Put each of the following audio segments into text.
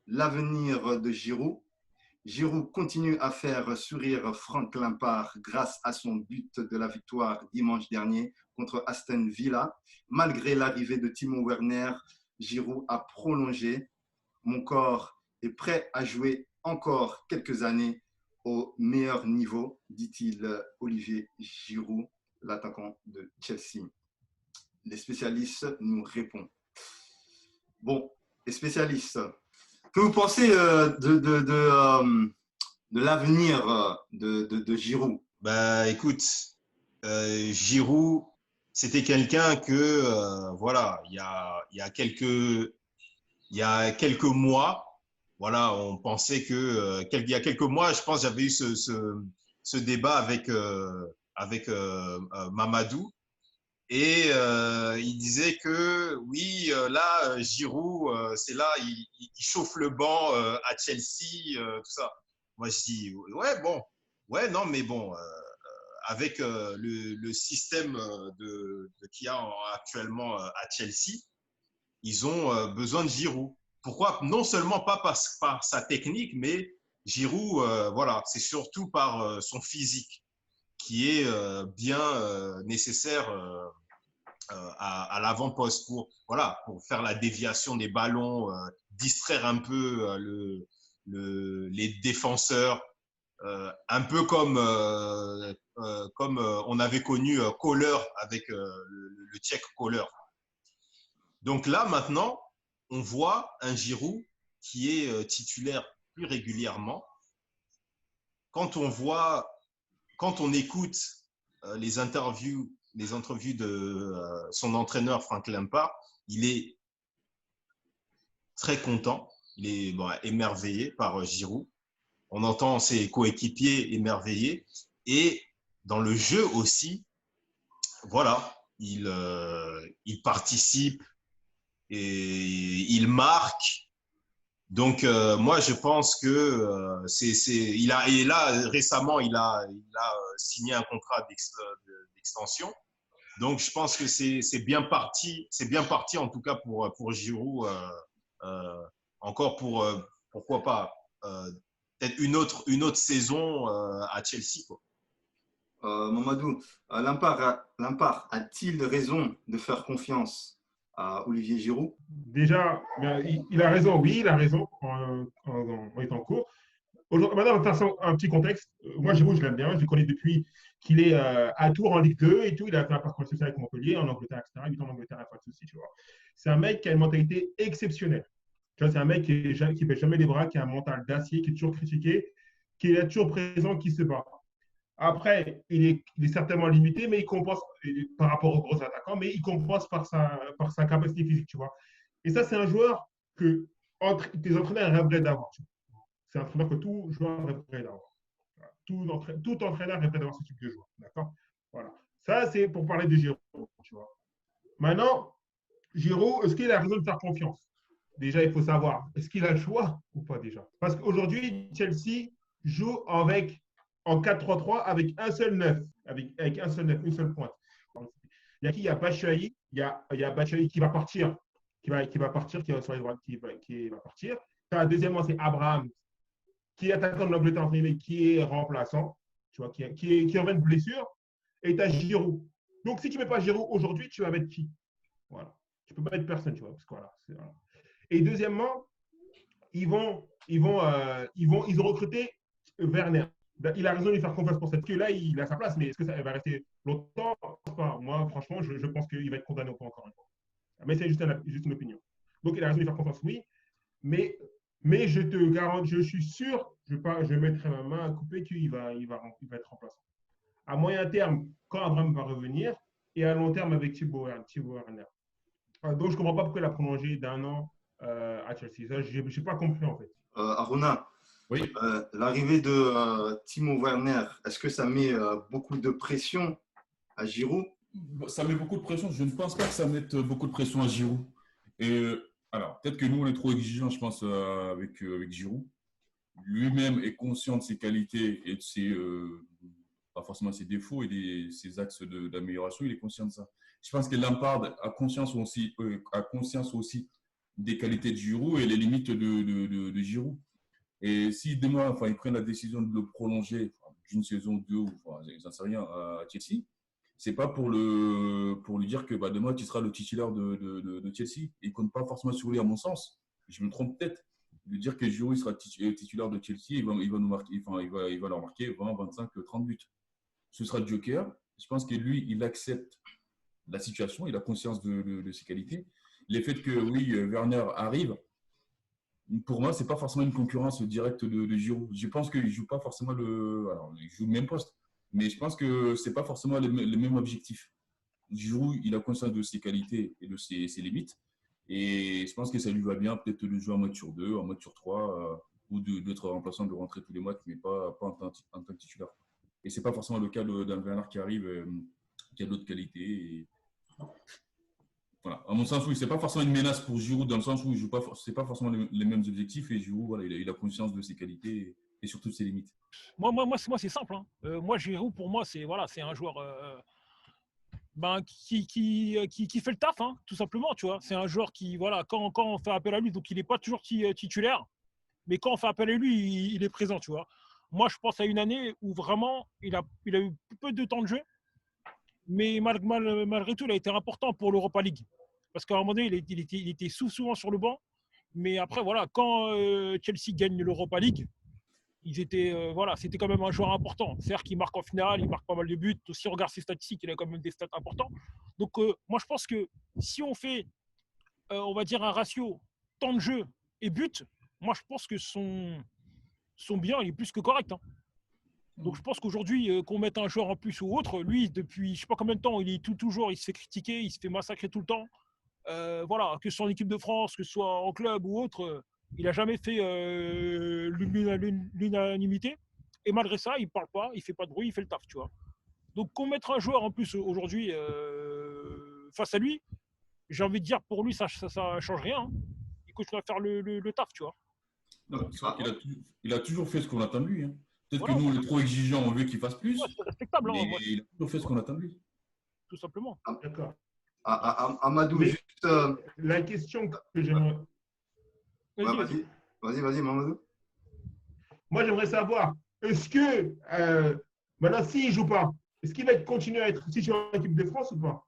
l'avenir de Giroud. Giroud continue à faire sourire Frank Lampard grâce à son but de la victoire dimanche dernier contre Aston Villa. Malgré l'arrivée de Timo Werner, Giroud a prolongé. Mon corps est prêt à jouer encore quelques années au meilleur niveau, dit-il Olivier Giroud, l'attaquant de Chelsea. Les spécialistes nous répondent. Bon, les spécialistes, que vous pensez de l'avenir de Giroud? Bah, écoute, Giroud, c'était quelqu'un que, voilà, il y a quelques mois, voilà, on pensait que, il y a quelques mois, je pense, j'avais eu ce débat avec Mamadou. Et il disait que oui, là, Giroud, c'est là, il chauffe le banc à Chelsea, tout ça. Moi, je dis, ouais, bon, ouais, non, mais bon, avec le système qu'il y a actuellement à Chelsea, ils ont besoin de Giroud. Pourquoi? Non seulement pas par sa technique, mais Giroud, voilà, c'est surtout par son physique qui est bien nécessaire à l'avant-poste pour faire la déviation des ballons, distraire un peu les défenseurs, un peu comme on avait connu Kohler avec le Tchèque Kohler. Donc là, maintenant, on voit un Giroud qui est titulaire plus régulièrement. Quand on écoute les entrevues de son entraîneur Frank Lampard, il est très content, il est émerveillé par Giroud. On entend ses coéquipiers émerveillés et dans le jeu aussi, voilà, il participe et il marque. Donc moi je pense que et là récemment il a signé un contrat d'extension. Donc je pense que c'est bien parti en tout cas pour Giroud encore pour pourquoi pas peut-être une autre saison à Chelsea quoi. Mamadou, Lampard a-t-il raison de faire confiance à Olivier Giroud? Déjà, il a raison, oui, il a raison en étant court. Maintenant, un petit contexte. Moi, Giroud, je l'aime bien. Je le connais depuis qu'il est à Tours en Ligue 2 et tout. Il a fait un parcours social avec Montpellier, en Angleterre, etc. Il est en Angleterre, il n'y a pas de souci, tu vois. C'est un mec qui a une mentalité exceptionnelle. Tu vois, c'est un mec qui ne baisse jamais les bras, qui a un mental d'acier, qui est toujours critiqué, qui est toujours présent, qui se bat. Après, il est certainement limité, mais il compense par rapport aux gros attaquants, mais il compense par sa capacité physique, tu vois. Et ça, c'est un joueur que tes entraîneurs rêveraient d'avoir. C'est un entraîneur que tout joueur rêverait d'avoir. Tout entraîneur rêverait d'avoir ce type de joueur. D'accord. Voilà. Ça, c'est pour parler de Giroud, tu vois. Maintenant, Giroud, est-ce qu'il a raison de faire confiance? Déjà, il faut savoir, est-ce qu'il a le choix ou pas déjà? Parce qu'aujourd'hui, Chelsea joue en 4-3-3 avec un seul neuf, avec un seul neuf, une seule pointe. Il y a qui? Il y a Batshuayi, il y a Batshuayi qui va partir, qui va partir, qui va sur les droites, qui va partir. Deuxièmement, c'est Abraham, qui est attaquant de l'Angleterre, mais qui est remplaçant, tu vois, qui revient de blessure. Et tu as Giroud. Donc, si tu ne mets pas Giroud aujourd'hui, tu vas mettre qui? Voilà. Tu ne peux pas mettre personne, tu vois. Parce que, voilà. Et deuxièmement, ils ont recruté Werner. Il a raison de lui faire confiance pour cette queue-là, il a sa place, mais est-ce que ça va rester longtemps? Pas. Moi, franchement, je pense qu'il va être condamné au point encore une fois. Mais c'est juste une opinion. Donc, il a raison de lui faire confiance, oui. Mais je te garantis, je suis sûr, je mettrai ma main à couper qu'il va être remplaçant. À moyen terme, quand Abraham va revenir, et à long terme avec Thibaut Werner. Donc, je ne comprends pas pourquoi il a prolongé d'un an à Chelsea. Ça, je n'ai pas compris en fait. Aruna, Oui. L'arrivée de Timo Werner, est-ce que ça met beaucoup de pression à Giroud? Ça met beaucoup de pression. Je ne pense pas que ça mette beaucoup de pression à Giroud. Et alors, peut-être que nous, on est trop exigeants, je pense, avec Giroud. Lui-même est conscient de ses qualités et de pas forcément ses défauts et ses axes d'amélioration. Il est conscient de ça. Je pense que Lampard a conscience aussi des qualités de Giroud et les limites de Giroud. Et si demain, enfin, ils prennent la décision de le prolonger d'une saison, deux, ou enfin, j'en sais rien, à Chelsea, c'est pas pour lui dire que bah, demain tu seras le titulaire de Chelsea. Il compte pas forcément sur lui, à mon sens. Je me trompe peut-être de dire que Giroud sera titulaire de Chelsea, il va nous marquer, enfin, il va leur marquer 20, 25, 30 buts. Ce sera le Joker. Je pense que lui, il accepte la situation, il a conscience de ses qualités. Les faits que oui, Werner arrive, pour moi, c'est pas forcément une concurrence directe de Giroud. Je pense qu'il joue pas forcément alors, il joue le même poste, mais je pense que c'est pas forcément le même objectif. Giroud, il a conscience de ses qualités et de ses limites, et je pense que ça lui va bien peut-être de jouer en mode sur 2, en mode sur 3, ou d'être remplaçant, de rentrer tous les matchs, mais pas en tant que titulaire. Et c'est pas forcément le cas d'un Werner qui arrive, qui a d'autres qualités. Et voilà. À mon sens, oui, c'est pas forcément une menace pour Giroud, dans le sens où il joue pas, c'est pas forcément les mêmes objectifs, et Giroud, voilà, il a conscience de ses qualités et surtout de ses limites. Moi, c'est simple. Hein. Moi, Giroud, pour moi, c'est un joueur qui fait le taf, hein, tout simplement. Tu vois, c'est un joueur qui, voilà, quand on fait appel à lui, donc il n'est pas toujours titulaire, mais quand on fait appel à lui, il est présent. Tu vois. Moi, je pense à une année où vraiment, il a eu peu de temps de jeu, mais malgré tout, il a été important pour l'Europa League. Parce qu'à un moment donné, il était souvent sur le banc. Mais après, voilà, quand Chelsea gagne l'Europa League, c'était quand même un joueur important. C'est-à-dire qu'il marque en finale, il marque pas mal de buts. Si on regarde ses statistiques, il a quand même des stats importants. Donc, moi, je pense que si on fait, on va dire, un ratio temps de jeu et but, moi, je pense que son bilan, il est plus que correct. Hein. Donc je pense qu'aujourd'hui, qu'on mette un joueur en plus ou autre, lui, depuis je ne sais pas combien de temps, il est toujours, il se fait critiquer, il se fait massacrer tout le temps. Voilà, que ce soit en équipe de France, que ce soit en club ou autre, il n'a jamais fait l'unanimité. Et malgré ça, il ne parle pas, il ne fait pas de bruit, il fait le taf, tu vois. Donc qu'on mette un joueur en plus aujourd'hui face à lui, j'ai envie de dire pour lui, ça ne change rien. Hein. Il continue à faire le taf, tu vois. Non, il a toujours fait ce qu'on attend de lui. Hein. Peut-être que nous, on est trop exigeants, on veut qu'il fasse plus. Ouais, c'est respectable. Mais Hein, il a toujours fait ce qu'on attend de lui. Tout simplement. D'accord. Amadou, Mais juste. la question que j'aimerais. Vas-y, Mamadou. Moi, j'aimerais savoir, est-ce que, maintenant, s'il ne joue pas, est-ce qu'il va continuer à être titulaire en équipe de France ou pas?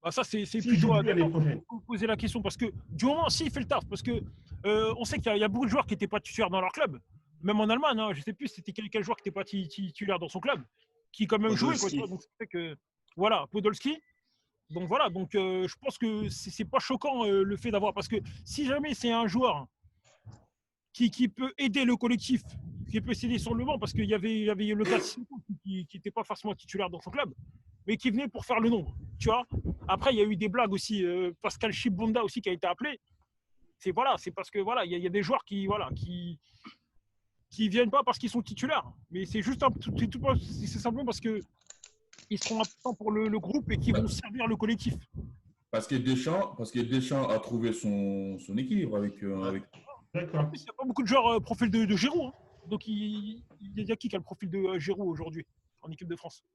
Bah ça, c'est S'il joue plus l'année prochaine. Vous poser la question parce que du moment s'il fait le taf, parce que on sait qu'il y a beaucoup de joueurs qui n'étaient pas titulaires dans leur club, même en Allemagne, hein, je ne sais plus c'était quel joueur qui n'était pas titulaire dans son club, qui quand même jouait. Quoi, donc c'est que voilà, Podolski. Donc voilà, donc je pense que c'est pas choquant le fait d'avoir, parce que si jamais c'est un joueur qui peut aider le collectif, qui peut s'aider sur le banc, parce qu'il y avait le cas qui n'était pas forcément titulaire dans son club, mais qui venait pour faire le nombre, tu vois. Après, il y a eu des blagues aussi, Pascal Chibonda aussi qui a été appelé. C'est parce que voilà, il y a des joueurs qui viennent pas parce qu'ils sont titulaires, mais c'est juste c'est simplement parce que ils seront importants pour le groupe et qui vont servir le collectif. Parce que Deschamps a trouvé son équilibre avec. D'accord. Il n'y a pas beaucoup de joueurs profil de Giroud. Hein. Donc, il y a qui a le profil de Giroud aujourd'hui en équipe de France?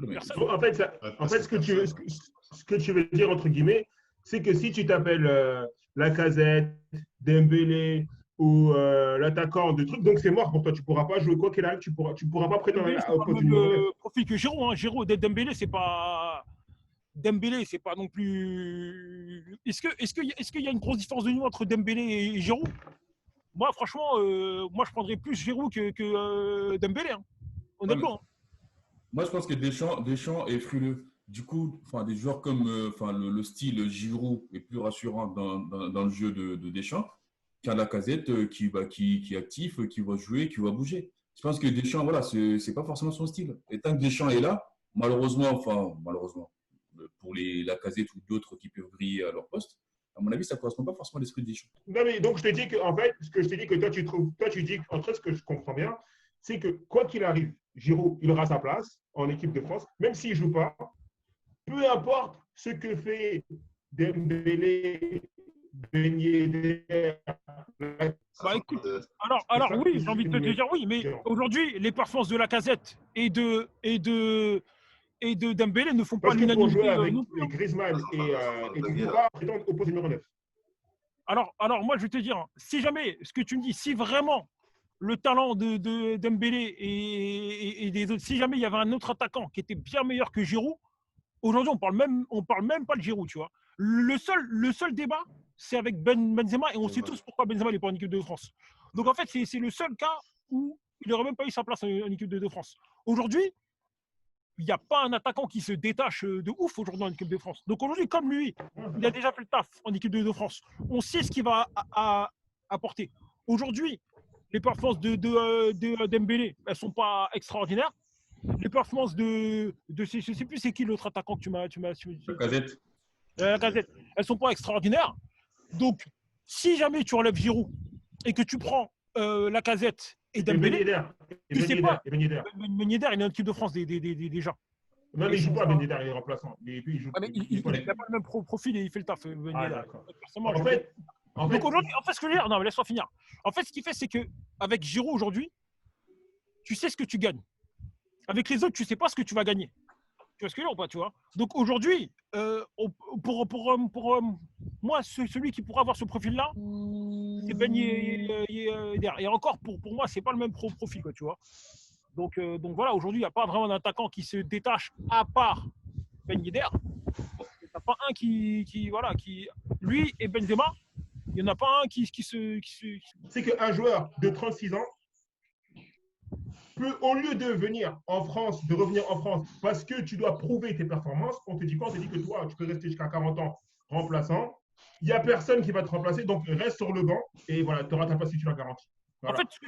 Personne. En fait, ce que tu veux dire, entre guillemets, c'est que si tu t'appelles Lacazette, Dembélé ou l'attaquant de trucs, donc c'est mort pour toi. Tu ne pourras pas jouer quoi qu'il arrive. Tu pourras pas prétendre au poste de profil que Giroud. Hein. Giroud, Dembélé, c'est pas. Dembélé, c'est pas non plus. Est-ce qu'il y a une grosse différence de niveau entre Dembélé et Giroud? Moi, franchement, je prendrais plus Giroud que Dembélé. Hein. Honnêtement. Moi, je pense que Deschamps est frileux. Du coup, des joueurs comme le style Giroud est plus rassurant dans le jeu de Deschamps qu'un Lacazette qui est actif, qui va jouer, qui va bouger. Je pense que Deschamps, voilà, c'est pas forcément son style. Et tant que Deschamps est là, malheureusement, pour les Lacazette ou d'autres qui peuvent briller à leur poste, à mon avis, ça ne correspond pas forcément à l'esprit de Deschamps. Non, mais donc je te dis qu'en fait, ce que je te dis que toi tu dis, entre ce que je comprends bien, c'est que quoi qu'il arrive, Giroud, il aura sa place en équipe de France, même s'il ne joue pas, peu importe ce que fait Dembélé, Ben Yedder. Écoute, alors oui, j'ai envie de te dire oui, mais aujourd'hui, les performances de Lacazette et de et de Dembélé ne font pas Parce que pour jouer l'unanimité avec non plus. Griezmann et Dembélé, Doucouré, étant au poste numéro 9. Alors, moi, je vais te dire, si jamais, ce que tu me dis, si vraiment le talent de Dembélé et des autres, si jamais il y avait un autre attaquant qui était bien meilleur que Giroud, aujourd'hui, on parle même pas de Giroud, tu vois. Le seul débat, c'est avec Benzema, et on sait tous pourquoi Benzema n'est pas en équipe de France. Donc, en fait, c'est le seul cas où il n'aurait même pas eu sa place en équipe de France. Aujourd'hui, il n'y a pas un attaquant qui se détache de ouf aujourd'hui en équipe de France. Donc aujourd'hui, comme lui, il a déjà fait le taf en équipe de France. On sait ce qu'il va apporter. Aujourd'hui, les performances de Dembélé, elles ne sont pas extraordinaires. Les performances je ne sais plus c'est qui l'autre attaquant que tu m'as Lacazette. Lacazette, elles ne sont pas extraordinaires. Donc, si jamais tu enlèves Giroud et que tu prends Lacazette et Dembélé, Ben Yedder, Ben Yedder, il est en équipe de France déjà. non, mais il ne joue pas Ben Yedder, il est remplaçant. Il n'a pas le même profil et il fait le taf. Ben Yedder. En fait, donc aujourd'hui, en fait, ce que je veux dire, non, mais laisse-moi finir. En fait, ce qu'il fait, c'est qu'avec Giroud aujourd'hui, tu sais ce que tu gagnes. Avec les autres, tu ne sais pas ce que tu vas gagner. Tu vois ce que je veux dire ou pas, tu vois? Donc aujourd'hui, pour moi, celui qui pourra avoir ce profil-là, c'est Ben Yedder. Et encore, pour moi, c'est pas le même profil, quoi, tu vois. Donc voilà, aujourd'hui, il n'y a pas vraiment d'attaquant qui se détache à part Ben Yedder. Il n'y en a pas un qui lui et Benzema, il n'y en a pas un qui se. C'est qu'un joueur de 36 ans peut, au lieu de venir en France, de revenir en France parce que tu dois prouver tes performances, on te dit quoi? On te dit que toi, tu peux rester jusqu'à 40 ans remplaçant. Il n'y a personne qui va te remplacer, donc reste sur le banc et voilà, tu auras ta place si tu l'as garantie. Voilà. En fait, ce que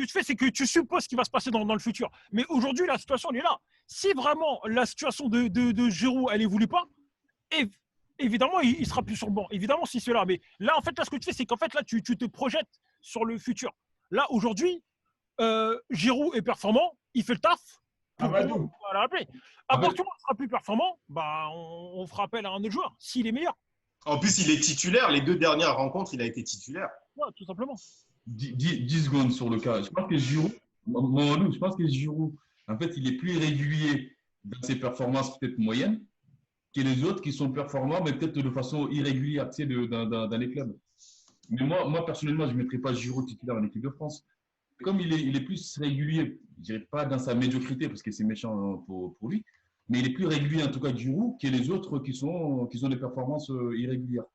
tu fais, c'est que tu supposes ce qui va se passer dans le futur. Mais aujourd'hui, la situation, elle est là. Si vraiment la situation de Giroud, elle évolue pas, évidemment, il ne sera plus sur le banc. Évidemment, si c'est là. Mais là, en fait, là, ce que tu fais, c'est qu'en fait, là, tu te projettes sur le futur. Là, aujourd'hui, Giroud est performant, il fait le taf. À partir du moment où il sera plus performant, bah, on fera appel à un autre joueur, s'il est meilleur. En plus, il est titulaire. Les 2 dernières rencontres, il a été titulaire. Ouais, tout simplement. 10 secondes sur le cas. Je pense que Giroud, en fait, il est plus irrégulier dans ses performances peut-être moyennes que les autres qui sont performants, mais peut-être de façon irrégulière, tu sais, dans les clubs. Mais moi, personnellement, je ne mettrais pas Giroud titulaire en équipe de France. Comme il est plus régulier, je dirais pas dans sa médiocrité, parce que c'est méchant pour lui, mais il est plus régulier en tout cas Giroud que les autres qui ont des performances irrégulières.